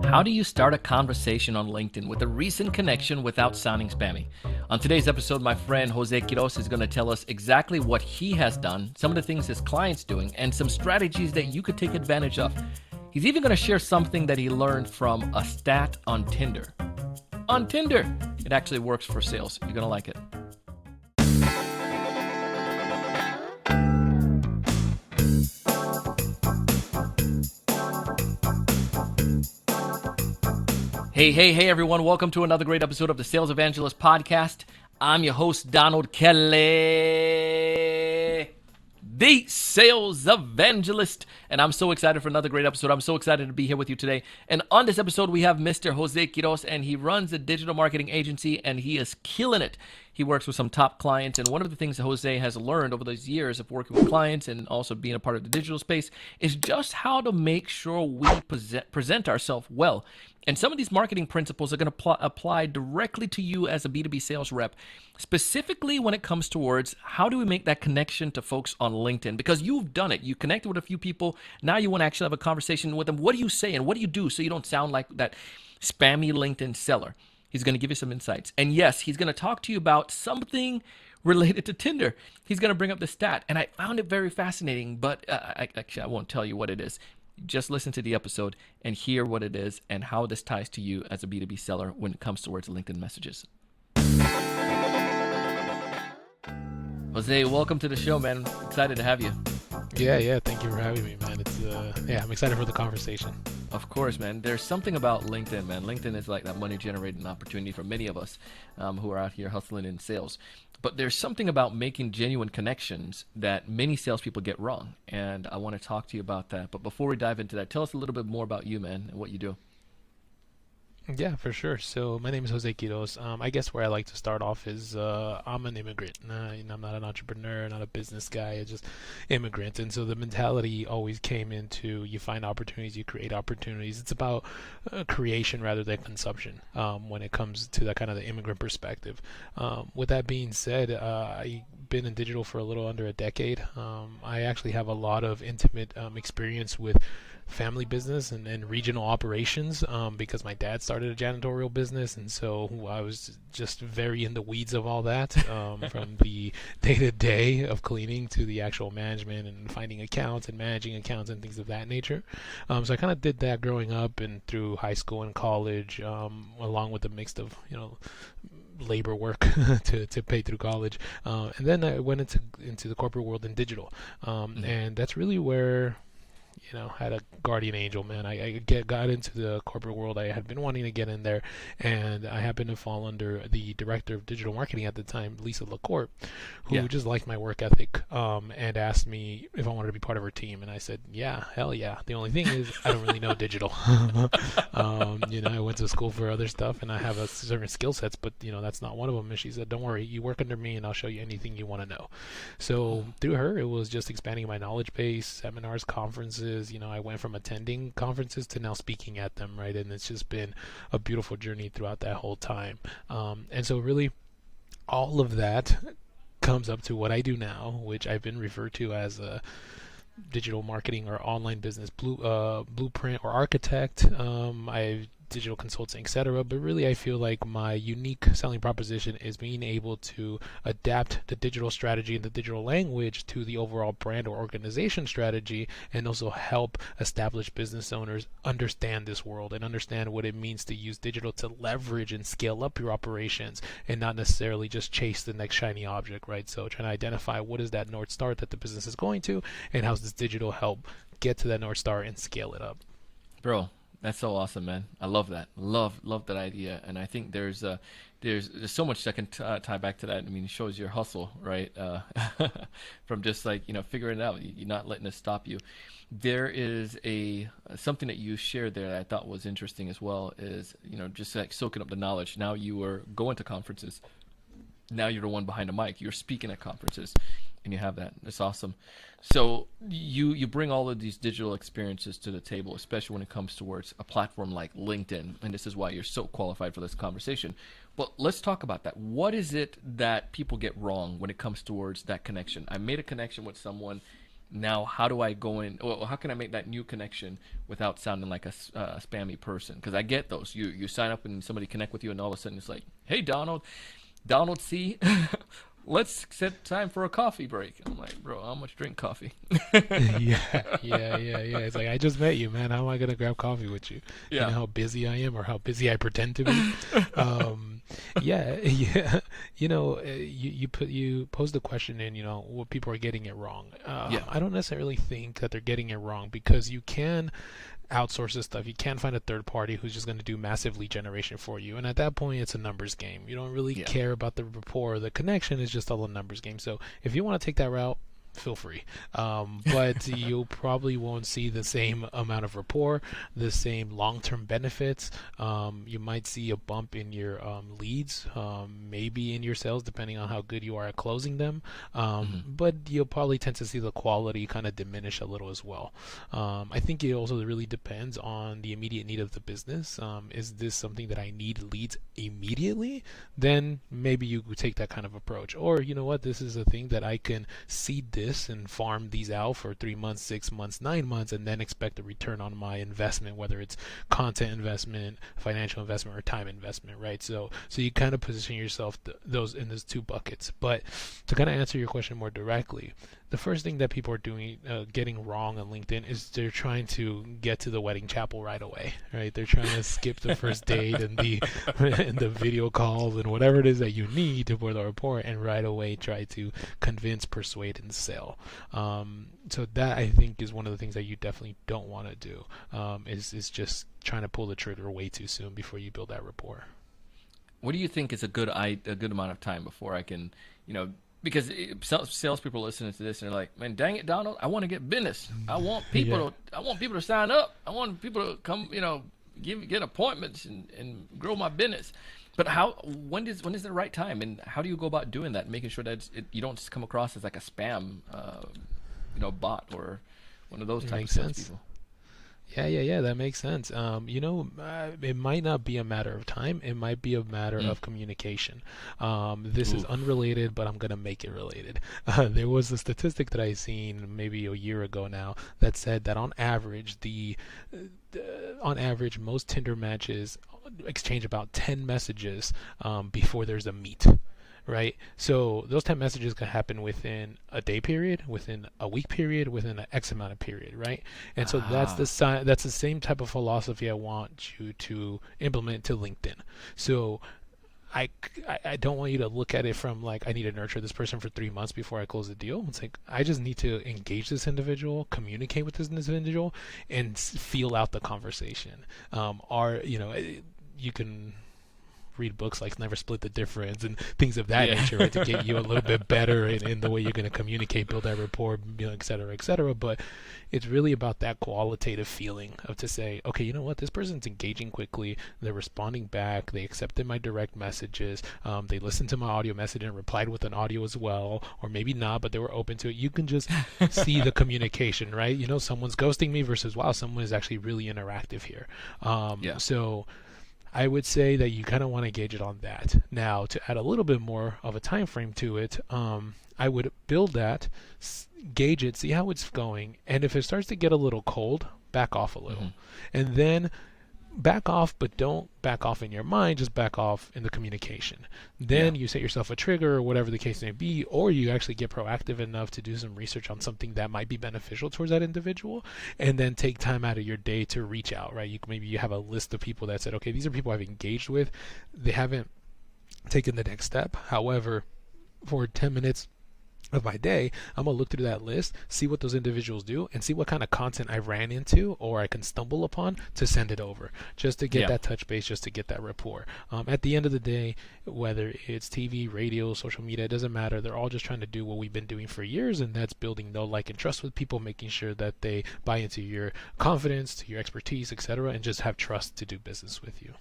How do you start a conversation on LinkedIn with a recent connection without sounding spammy? On today's episode, my friend Jose Quiroz is going to tell us exactly what he has done, some of the things his clients doing, and some strategies that you could take advantage of. He's even going to share something that he learned from a stat on Tinder. On Tinder! It actually works for sales. You're going to like it. Hey, everyone. Welcome to another great episode of the Sales Evangelist Podcast. I'm your host, Donald Kelly, the Sales Evangelist. And I'm so excited for another great episode. I'm so excited to be here with you today. And on this episode, we have Mr. Jose Quiroz, and he runs a digital marketing agency, and he is killing it. He works with some top clients, and one of the things that Jose has learned over those years of working with clients and also being a part of the digital space is just how to make sure we present ourselves well. And some of these marketing principles are going to apply directly to you as a B2B sales rep, specifically when it comes towards how do we make that connection to folks on LinkedIn? Because you've done it. You connected with a few people. Now you want to actually have a conversation with them. What do you say and what do you do so you don't sound like that spammy LinkedIn seller? He's going to give you some insights. And yes, he's going to talk to you about something related to Tinder. He's going to bring up the stat. And I found it very fascinating, but I won't tell you what it is. Just listen to the episode and hear what it is and how this ties to you as a B2B seller when it comes towards LinkedIn messages. Jose, welcome to the show, man. Excited to have you. Yeah. Thank you for having me, man. I'm excited for the conversation. Of course, man. There's something about LinkedIn, man. LinkedIn is like that money-generating opportunity for many of us who are out here hustling in sales. But there's something about making genuine connections that many salespeople get wrong, and I want to talk to you about that. But before we dive into that, tell us a little bit more about you, man, and what you do. Yeah, for sure. So my name is Jose Quiroz. I guess where I like to start off is I'm an immigrant. I'm not an entrepreneur, not a business guy. I'm just immigrant. And so the mentality always came into you find opportunities, you create opportunities. It's about creation rather than consumption when it comes to that kind of the immigrant perspective. With that being said, I've been in digital for a little under a decade. I actually have a lot of intimate experience with family business and regional operations because my dad started a janitorial business, and so I was just very in the weeds of all that from the day-to-day of cleaning to the actual management and finding accounts and managing accounts and things of that nature. So I kind of did that growing up and through high school and college, along with a mix of labor work to pay through college, and then I went into the corporate world in digital, and that's really where had a guardian angel, man. I got into the corporate world. I had been wanting to get in there, and I happened to fall under the director of digital marketing at the time, Lisa LaCourte, who just liked my work ethic and asked me if I wanted to be part of her team. And I said, yeah, hell yeah. The only thing is I don't really know digital. I went to school for other stuff, and I have a certain skill sets, but that's not one of them. And she said, don't worry, you work under me, and I'll show you anything you want to know. So through her, it was just expanding my knowledge base, seminars, conferences. I went from attending conferences to now speaking at them, right? And it's just been a beautiful journey throughout that whole time. And so really all of that comes up to what I do now, which I've been referred to as a digital marketing or online business blueprint or architect. I've digital consulting, etc. But really, I feel like my unique selling proposition is being able to adapt the digital strategy and the digital language to the overall brand or organization strategy, and also help established business owners understand this world and understand what it means to use digital to leverage and scale up your operations and not necessarily just chase the next shiny object, right? So trying to identify what is that North Star that the business is going to, and how does this digital help get to that North Star and scale it up. Bro, that's so awesome, man. I love that. Love that idea. And I think there's so much that can tie back to that. I mean, it shows your hustle, right? From just figuring it out. You're not letting it stop you. There is something that you shared there that I thought was interesting as well is, just like soaking up the knowledge. Now you are going to conferences. Now you're the one behind the mic. You're speaking at conferences. And you have that. It's awesome. So you bring all of these digital experiences to the table, especially when it comes towards a platform like LinkedIn. And this is why you're so qualified for this conversation. But let's talk about that. What is it that people get wrong when it comes towards that connection? I made a connection with someone Now, how do I go in? Well, how can I make that new connection without sounding like a spammy person? Because I get those. You sign up and somebody connect with you, and all of a sudden it's like, "Hey, Donald C, let's set time for a coffee break." I'm like, bro, how much drink coffee? Yeah, yeah. It's like I just met you, man. How am I gonna grab coffee with you? You know Yeah, how busy I am, or how busy I pretend to be. Um, yeah, yeah. You posed the question in, what people are getting it wrong. yeah, I don't necessarily think that they're getting it wrong because you can outsource this stuff. You can't find a third party who's just going to do massive lead generation for you. And at that point, it's a numbers game. You don't really yeah. care about the rapport or the connection. It's just all a numbers game. So if you want to take that route, feel free. But you probably won't see the same amount of rapport, the same long-term benefits. You might see a bump in your leads, maybe in your sales, depending on how good you are at closing them. Hmm. But you'll probably tend to see the quality kind of diminish a little as well. I think it also really depends on the immediate need of the business. Is this something that I need leads immediately? Then maybe you could take that kind of approach. Or you know what, this is a thing that I can seed this and farm these out for 3 months, 6 months, 9 months, and then expect a return on my investment, whether it's content investment, financial investment, or time investment, right? So you kind of position yourself those in those two buckets. But to kind of answer your question more directly, the first thing that people are doing, getting wrong on LinkedIn, is they're trying to get to the wedding chapel right away, right? They're trying to skip the first date and the and the video calls and whatever it is that you need for the report, and right away try to convince, persuade, and sell. So that I think is one of the things that you definitely don't want to do. Is just trying to pull the trigger way too soon before you build that rapport. What do you think is a good amount of time before I can, because salespeople listening to this and they're like, man, dang it, Donald, I want to get business. Yeah. I want people to sign up. I want people to come, get appointments and grow my business. But when is the right time, and how do you go about doing that, and making sure that you don't just come across as like a spam, bot or one of those It type of makes sense. salespeople? Yeah, that makes sense. It might not be a matter of time. It might be a matter Mm. of communication. This is Ooh. unrelated, but I'm gonna make it related. There was a statistic that I seen maybe a year ago now that said that on average, most Tinder matches exchange about 10 messages before there's a meet, right? So those 10 messages can happen within a day period, within a week period, within an X amount of period, right? And so Ah. that's the same type of philosophy I want you to implement to LinkedIn. So I, I don't want you to look at it from like I need to nurture this person for 3 months before I close the deal. It's like I just need to engage this individual, communicate with this individual, and feel out the conversation. You can read books like Never Split the Difference and things of that Yeah. nature, right, to get you a little bit better in the way you're going to communicate, build that rapport, et cetera, et cetera. But it's really about that qualitative feeling of to say, okay, you know what, this person's engaging quickly, they're responding back, they accepted my direct messages, they listened to my audio message and replied with an audio as well, or maybe not, but they were open to it. You can just see the communication, right? Someone's ghosting me versus, wow, someone is actually really interactive here. Yeah. So I would say that you kind of want to gauge it on that. Now, to add a little bit more of a time frame to it, I would build that, gauge it, see how it's going, and if it starts to get a little cold, back off a Hmm. little, and then back off, but don't back off in your mind, just back off in the communication. Yeah. Then you set yourself a trigger or whatever the case may be, or you actually get proactive enough to do some research on something that might be beneficial towards that individual, and then take time out of your day to reach out, right? Maybe you have a list of people that said, okay, these are people I've engaged with. They haven't taken the next step. However, for 10 minutes of my day, I'm gonna look through that list, see what those individuals do, and see what kind of content I ran into or I can stumble upon to send it over, just to get Yeah. that touch base, just to get that rapport. At the end of the day, whether it's TV, radio, social media, it doesn't matter. They're all just trying to do what we've been doing for years, and that's building know, like, and trust with people, making sure that they buy into your confidence, to your expertise, etc., and just have trust to do business with you.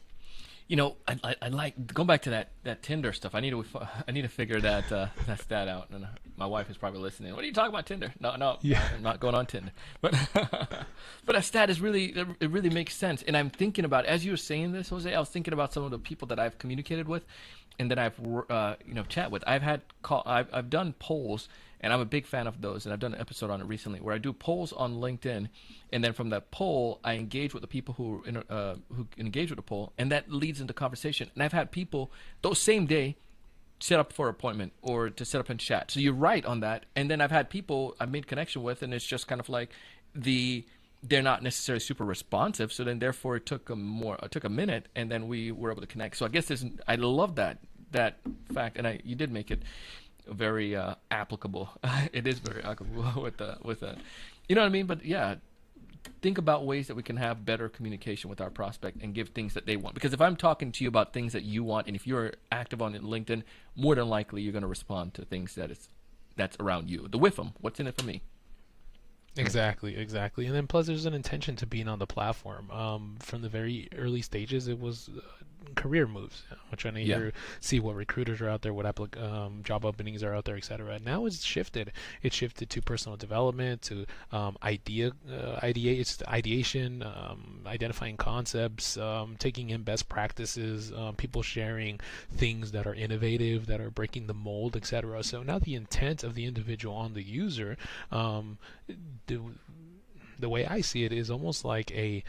I like going back to that Tinder stuff. I need to figure that stat out. And my wife is probably listening. What are you talking about Tinder? No, Yeah. I'm not going on Tinder. But but that stat is it really makes sense. And I'm thinking about, as you were saying this, Jose, I was thinking about some of the people that I've communicated with, and that I've chat with. I've done polls, And I'm a big fan of those. And I've done an episode on it recently where I do polls on LinkedIn. And then from that poll, I engage with the people who engage with the poll. And that leads into conversation. And I've had people those same day set up for an appointment or to set up in chat. So you're right on that. And then I've had people I've made connection with, and it's just kind of like they're not necessarily super responsive. So then therefore it took a minute, and then we were able to connect. So I guess I love that fact, and you did make it very applicable. It is very applicable with you know what I mean? But yeah, think about ways that we can have better communication with our prospect and give things that they want. Because if I'm talking to you about things that you want, and if you're active on LinkedIn, more than likely you're going to respond to things that's around you. The with them, what's in it for me? Exactly. And then plus, there's an intention to being on the platform. From the very early stages, it was career moves. I'm trying to see what recruiters are out there, what job openings are out there, etc. Now it's shifted. It's shifted to personal development, to ideation, identifying concepts, taking in best practices, people sharing things that are innovative, that are breaking the mold, etc. So now the intent of the individual on the user, the way I see it, is almost like a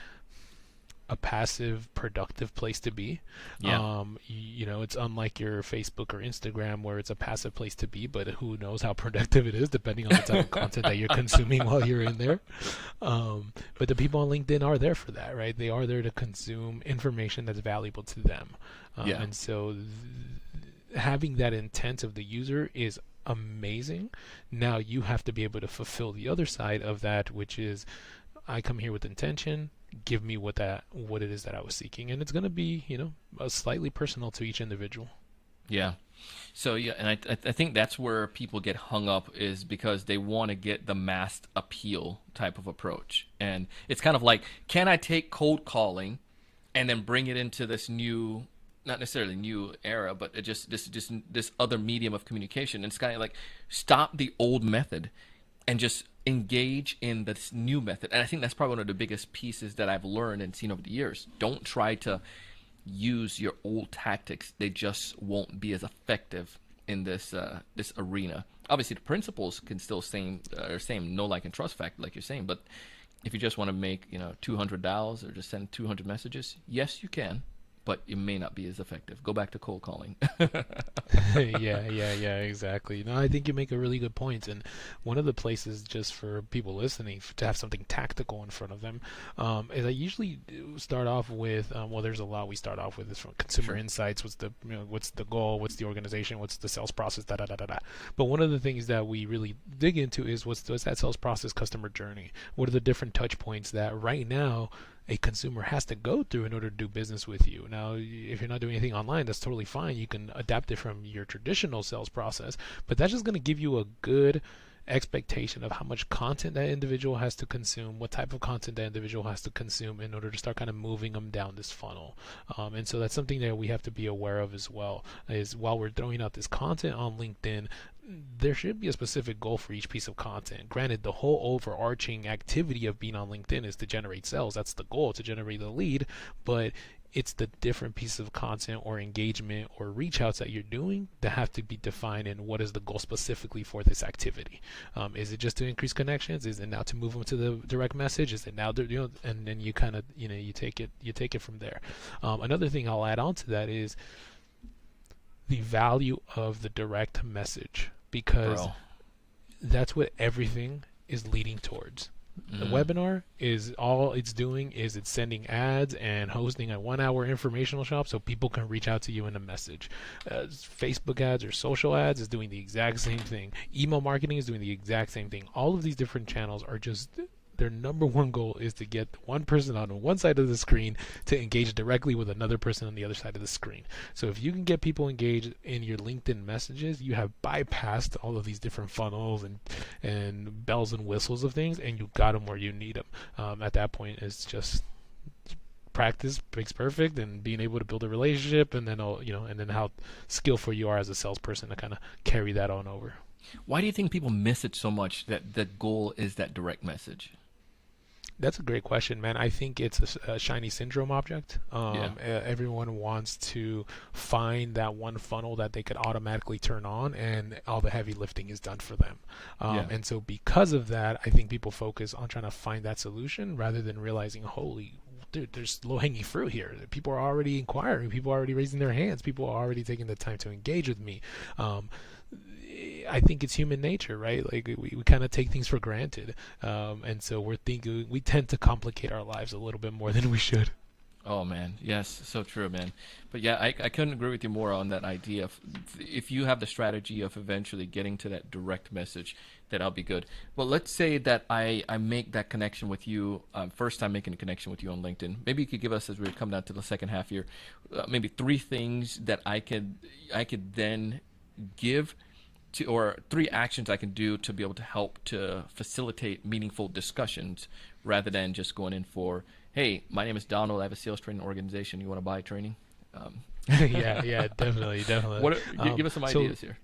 passive, productive place to be. Yeah. It's unlike your Facebook or Instagram where it's a passive place to be, but who knows how productive it is depending on the type of content that you're consuming while you're in there. But the people on LinkedIn are there for that, right? They are there to consume information that's valuable to them. Yeah. And so having that intent of the user is amazing. Now you have to be able to fulfill the other side of that, which is, I come here with intention. Give me what it is that I was seeking, and it's going to be, slightly personal to each individual. Yeah. So yeah, and I think that's where people get hung up, is because they want to get the mass appeal type of approach, and it's kind of like, can I take cold calling, and then bring it into this new, not necessarily new era, but it just this other medium of communication? And it's kind of like, stop the old method and just engage in this new method. And I think that's probably one of the biggest pieces that I've learned and seen over the years. Don't try to use your old tactics. They just won't be as effective in this arena. Obviously, the principles can still same know, like, and trust factor, like you're saying. But if you just want to make $200 or just send 200 messages, yes, you can. But it may not be as effective. Go back to cold calling. Yeah, exactly. No, I think you make a really good point. And one of the places, just for people listening, to have something tactical in front of them, is I usually start off with, there's a lot we start off with, is from consumer insights. What's the goal? What's the organization? What's the sales process? Da da da da da. But one of the things that we really dig into is what's that sales process, customer journey? What are the different touch points that right now a consumer has to go through in order to do business with you? Now, if you're not doing anything online, that's totally fine. You can adapt it from your traditional sales process, but that's just going to give you a good expectation of how much content that individual has to consume, what type of content that individual has to consume in order to start kind of moving them down this funnel. And so that's something that we have to be aware of as well, is while we're throwing out this content on LinkedIn, there should be a specific goal for each piece of content. Granted, the whole overarching activity of being on LinkedIn is to generate sales. That's the goal, to generate the lead. But it's the different pieces of content or engagement or reach outs that you're doing that have to be defined in what is the goal specifically for this activity. Is it just to increase connections? Is it now to move them to the direct message? Is it now, and then you kind of, you take it from there. Another thing I'll add on to that is the value of the direct message, because that's what everything is leading towards. The webinar is all it's doing is it's sending ads and hosting a 1 hour informational shop so people can reach out to you in a message. Facebook ads or social ads is doing the exact same thing. Email marketing is doing the exact same thing. All of these different channels are just, their number one goal is to get one person on one side of the screen to engage directly with another person on the other side of the screen. So if you can get people engaged in your LinkedIn messages, you have bypassed all of these different funnels and bells and whistles of things, and you got them where you need them. At that point, it's just practice makes perfect, and being able to build a relationship, and then and then how skillful you are as a salesperson to kind of carry that on over. Why do you think people miss it so much, that the goal is that direct message? That's a great question, man. I think it's a shiny syndrome object. Yeah. Everyone wants to find that one funnel that they could automatically turn on, and all the heavy lifting is done for them. Yeah. And so, because of that, I think people focus on trying to find that solution rather than realizing, holy, dude, there's low hanging fruit here. People are already inquiring. People are already raising their hands. People are already taking the time to engage with me. Um, I think it's human nature, right? Like we kind of take things for granted, and so we tend to complicate our lives a little bit more than we should. Oh man, yes, so true, man. But yeah, I couldn't agree with you more on that idea. If you have the strategy of eventually getting to that direct message, that I'll be good. Well, let's say that I make that connection with you, first time making a connection with you on LinkedIn. Maybe you could give us, as we come down to the second half here, maybe three things that I could then give to, or three actions I can do to be able to help to facilitate meaningful discussions rather than just going in for, hey, my name is Donald. I have a sales training organization. You want to buy training? Um, Yeah, yeah, definitely, definitely. give us some So ideas here.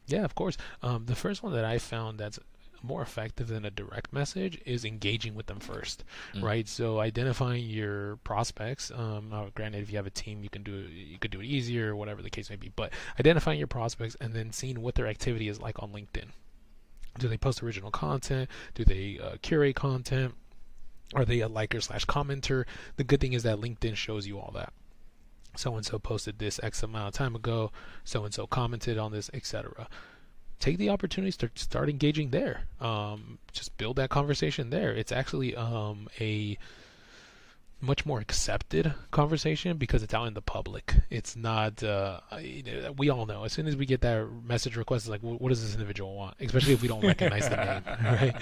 yeah, of course. The first one that I found that's more effective than a direct message is engaging with them first, Mm, right? So identifying your prospects. Now, granted, if you have a team, you could do it easier, or whatever the case may be. But identifying your prospects and then seeing what their activity is like on LinkedIn. Do they post original content? Do they curate content? Are they a liker slash commenter? The good thing is that LinkedIn shows you all that. So and so posted this X amount of time ago. So and so commented on this, etc. Take the opportunity to start engaging there. Just build that conversation there. It's actually a much more accepted conversation because it's out in the public. It's not. We all know as soon as we get that message request, it's like, what does this individual want? Especially if we don't recognize the name, right?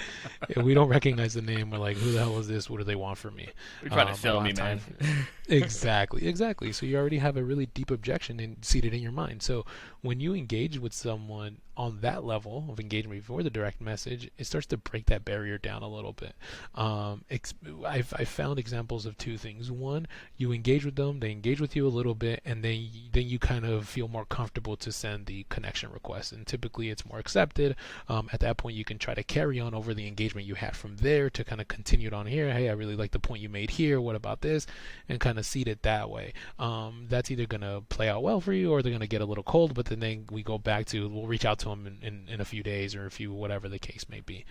If we don't recognize the name, we're like, who the hell is this? What do they want from me? You're trying to I sell don't me, have time man. for. Exactly, exactly. So you already have a really deep objection seated in your mind. So when you engage with someone on that level of engagement before the direct message, it starts to break that barrier down a little bit. I've found examples of two things. One, you engage with them, they engage with you a little bit, and then you kind of feel more comfortable to send the connection request. And typically it's more accepted. At that point, you can try to carry on over the engagement you had from there to kind of continue it on here. Hey, I really like the point you made here. What about this? And kind of seed it that way. That's either going to play out well for you or they're going to get a little cold, but then we go back to, we'll reach out to them in a few days or a few, whatever the case may be.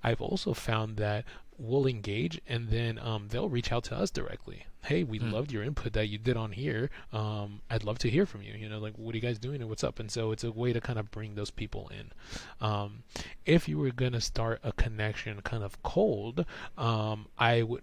I've also found that we'll engage and then they'll reach out to us directly. Hey, we Mm, loved your input that you did on here. I'd love to hear from you. You know, like, what are you guys doing and what's up? And so it's a way to kind of bring those people in. If you were gonna start a connection kind of cold, I would.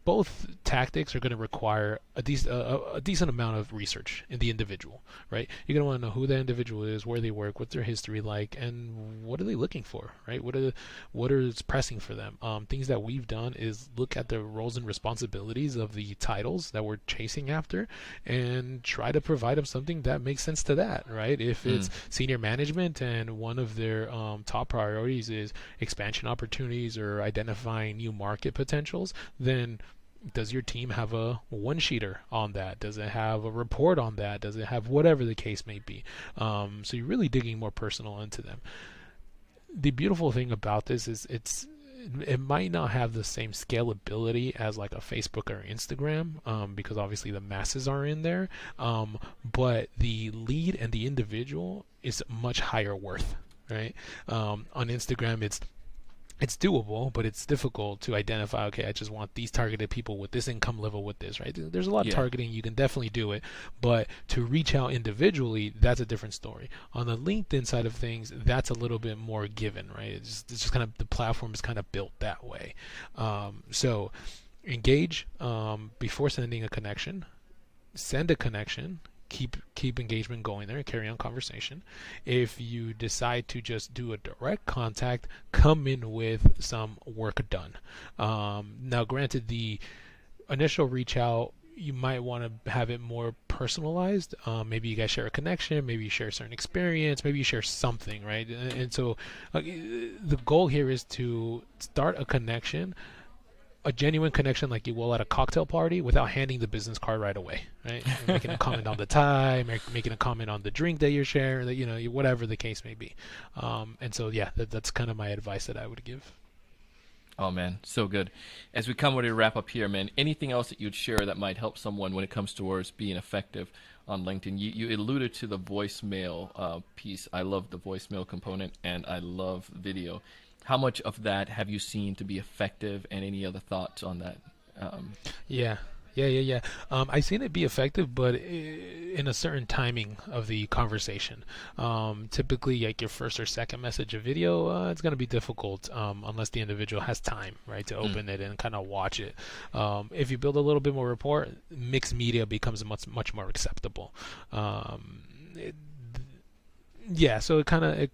Both tactics are gonna require a decent amount of research in the individual, right? You're gonna want to know who that individual is, where they work, what's their history like, and what are they looking for, right? What is pressing for them? Things that we've done is look at the roles and responsibilities of the titles that we're chasing after and try to provide them something that makes sense to that, right? If it's mm, senior management and one of their top priorities is expansion opportunities or identifying new market potentials, then does your team have a one sheeter on that? Does it have a report on that? Does it have whatever the case may be? So you're really digging more personal into them. The beautiful thing about this is it might not have the same scalability as like a Facebook or Instagram, because obviously the masses are in there, but the lead and the individual is much higher worth, right? On Instagram, it's doable, but it's difficult to identify, okay, I just want these targeted people with this income level with this, right? There's a lot of yeah. targeting. You can definitely do it, but to reach out individually, that's a different story. On the LinkedIn side of things, that's a little bit more given, right? It's just kind of, the platform is kind of built that way. So engage before sending a connection, send a connection, keep engagement going there, carry on conversation. If you decide to just do a direct contact, come in with some work done. Now, granted, the initial reach out, you might want to have it more personalized. Maybe you guys share a connection, maybe you share a certain experience, maybe you share something, right? And so the goal here is to start a connection, a genuine connection like you will at a cocktail party, without handing the business card right away, right? Making a comment on the tie, making a comment on the drink that you're sharing, that, whatever the case may be. And so, yeah, that's kind of my advice that I would give. Oh man, so good. As we come ready to wrap up here, man, anything else that you'd share that might help someone when it comes towards being effective on LinkedIn? You alluded to the voicemail piece. I love the voicemail component, and I love video. How much of that have you seen to be effective, and any other thoughts on that? Um, Yeah. Yeah. I've seen it be effective, but in a certain timing of the conversation. Typically, like your first or second message of video, it's going to be difficult unless the individual has time, right, to mm, open it and kind of watch it. If you build a little bit more rapport, mixed media becomes much more acceptable. It, yeah, so it kind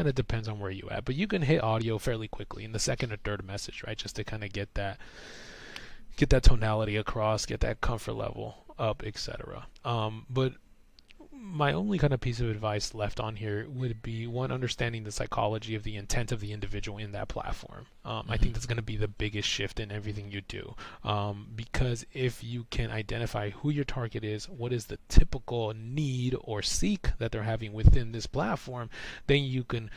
of depends on where you at, but you can hit audio fairly quickly in the second or third message, right, just to kind of get that tonality across, get that comfort level up, etc. But my only kind of piece of advice left on here would be one, understanding the psychology of the intent of the individual in that platform. I mm-hmm. think that's going to be the biggest shift in everything you do, because if you can identify who your target is, what is the typical need or seek that they're having within this platform, then you can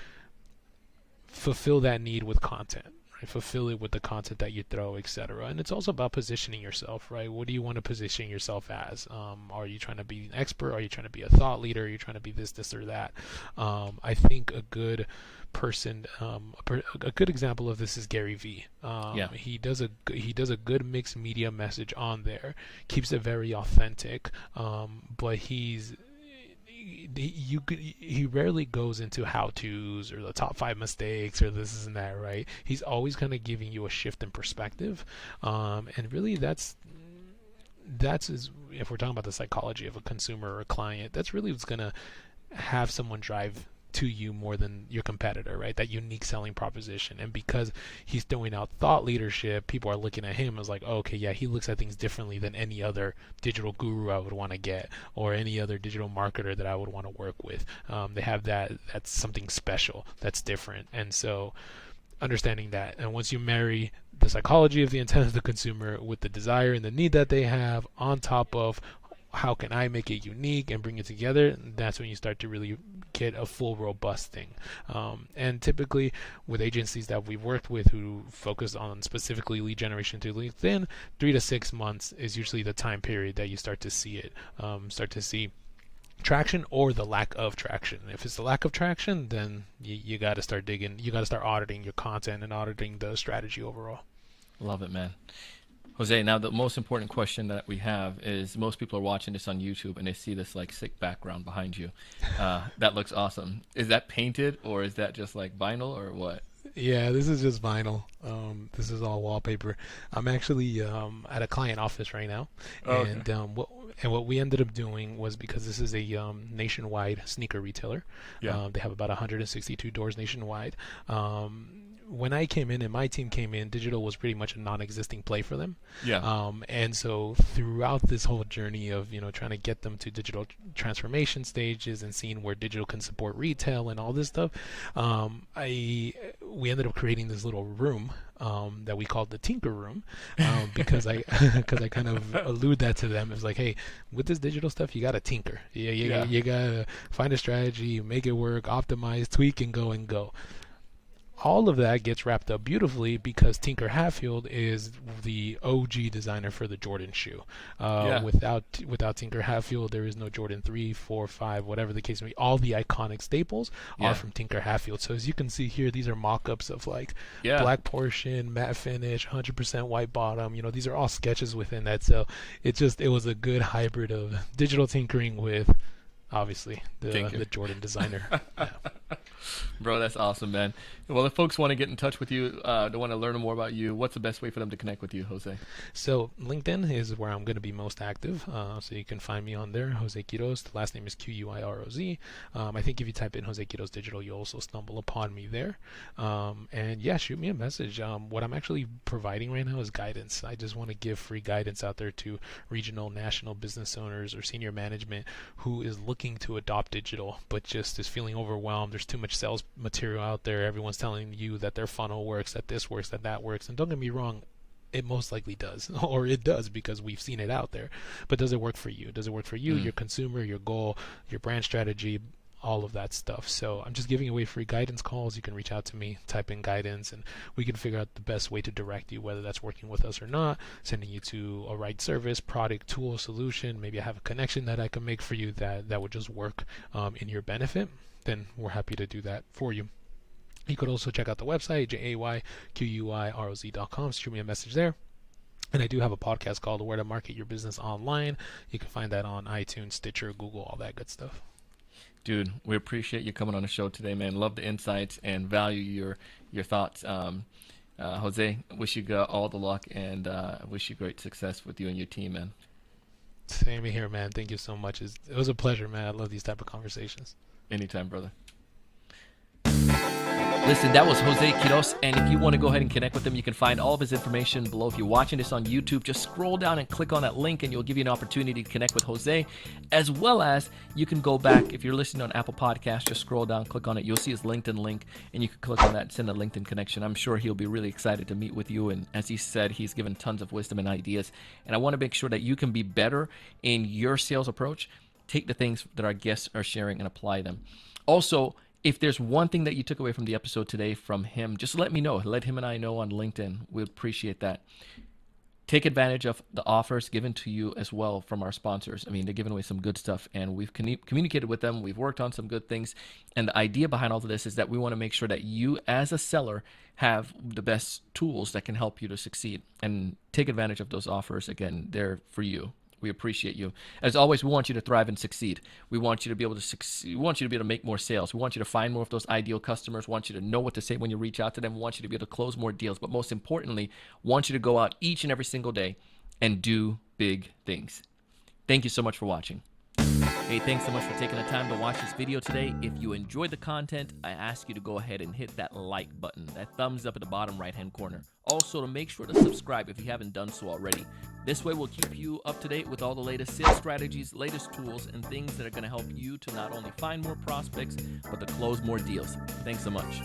fulfill that need with content, right? Fulfill it with the content that you throw, etc. And it's also about positioning yourself, right? What do you want to position yourself as? Are you trying to be an expert? Are you trying to be a thought leader? Are you trying to be this, or that? I think a good person, a good example of this is Gary Vee. Yeah, He does a good mixed media message on there, keeps it very authentic, but he rarely goes into how to's or the top five mistakes or this and that, right? He's always kind of giving you a shift in perspective, and really if we're talking about the psychology of a consumer or a client, that's really what's gonna have someone drive to you more than your competitor, right? That unique selling proposition. And because he's throwing out thought leadership, people are looking at him as like, oh, okay, yeah, he looks at things differently than any other digital guru I would want to get, or any other digital marketer that I would want to work with. They have that's something special, that's different. And so understanding that, and once you marry the psychology of the intent of the consumer with the desire and the need that they have, on top of how can I make it unique and bring it together, that's when you start to really get a full robust thing. And typically with agencies that we've worked with who focus on specifically lead generation to LinkedIn, 3 to 6 months is usually the time period that you start to see it, start to see traction or the lack of traction. If it's the lack of traction, then you got to start digging, you got to start auditing your content and auditing the strategy overall. love it, man. Jose, now the most important question that we have is most people are watching this on YouTube and they see this like sick background behind you. That looks awesome. Is that painted or is that just like vinyl or what? Yeah, this is just vinyl. This is all wallpaper. I'm actually at a client office right now, Oh, okay. and what we ended up doing was, because this is a nationwide sneaker retailer. Yeah. They have about 162 doors nationwide. When I came in and my team came in, digital was pretty much a non-existing play for them. Yeah. And so throughout this whole journey of trying to get them to digital transformation stages and seeing where digital can support retail and all this stuff, I we ended up creating this little room that we called the Tinker Room, because I because I kind of allude that to them. It's like, hey, with this digital stuff, you gotta tinker. Yeah, Yeah. you gotta find a strategy, make it work, optimize, tweak, and go. All of that gets wrapped up beautifully because Tinker Hatfield is the OG designer for the Jordan shoe. Yeah. Without Tinker Hatfield, there is no Jordan 3, 4, 5, whatever the case may be. All the iconic staples are Yeah. from Tinker Hatfield. So as you can see here, these are mock-ups of like Yeah. black portion, matte finish, 100% white bottom. These are all sketches within that. So it was a good hybrid of digital tinkering with obviously Thank you. the Jordan designer. Yeah. Bro, that's awesome, man. Well, if folks want to get in touch with you, they want to learn more about you, what's the best way for them to connect with you, Jose? So LinkedIn is where I'm going to be most active. So you can find me on there, Jose Quiroz. The last name is Quiroz. I think if you type in Jose Quiroz Digital, you'll also stumble upon me there. And yeah, shoot me a message. What I'm actually providing right now is guidance. I just want to give free guidance out there to regional, national business owners or senior management who is looking to adopt digital, but just is feeling overwhelmed. There's too much sales material out there. Everyone's telling you that their funnel works, that this works, that works. And don't get me wrong, it most likely does, or it does because we've seen it out there. But does it work for you? Does it work for you, Mm. your consumer, your goal, your brand strategy? all of that stuff. So I'm just giving away free guidance calls. You can reach out to me, type in guidance, and we can figure out the best way to direct you, whether that's working with us or not, sending you to a right service, product, tool, solution. Maybe I have a connection that I can make for you that would just work in your benefit. Then we're happy to do that for you. You could also check out the website, jayquiroz.com. Shoot me a message there. And I do have a podcast called Where to Market Your Business Online. You can find that on iTunes, Stitcher, Google, all that good stuff. Dude, we appreciate you coming on the show today, man. Love the insights and value your thoughts. Jose, wish you all the luck and wish you great success with you and your team, man. Same here, man. Thank you so much. It was a pleasure, man. I love these type of conversations. Anytime, brother. Listen, that was Jose Quiroz, and if you want to go ahead and connect with him, you can find all of his information below. If you're watching this on YouTube, just scroll down and click on that link, and you'll give you an opportunity to connect with Jose, as well as you can go back. If you're listening on Apple Podcasts, just scroll down, click on it. You'll see his LinkedIn link, and you can click on that and send a LinkedIn connection. I'm sure he'll be really excited to meet with you, and as he said, he's given tons of wisdom and ideas, and I want to make sure that you can be better in your sales approach. Take the things that our guests are sharing and apply them. Also, if there's one thing that you took away from the episode today from him, just let me know. Let him and I know on LinkedIn. We'd appreciate that. Take advantage of the offers given to you as well from our sponsors. I mean, they're giving away some good stuff, and we've communicated with them. We've worked on some good things. And the idea behind all of this is that we want to make sure that you, as a seller, have the best tools that can help you to succeed. And take advantage of those offers. Again, they're for you. We appreciate you. As always, we want you to thrive and succeed. We want you to be able to succeed. We want you to be able to make more sales. We want you to find more of those ideal customers. We want you to know what to say when you reach out to them. We want you to be able to close more deals. But most importantly, we want you to go out each and every single day and do big things. Thank you so much for watching. Hey, thanks so much for taking the time to watch this video today. If you enjoyed the content, I ask you to go ahead and hit that like button, that thumbs up at the bottom right-hand corner. Also, to make sure to subscribe if you haven't done so already. This way, we'll keep you up to date with all the latest sales strategies, latest tools, and things that are going to help you to not only find more prospects, but to close more deals. Thanks so much.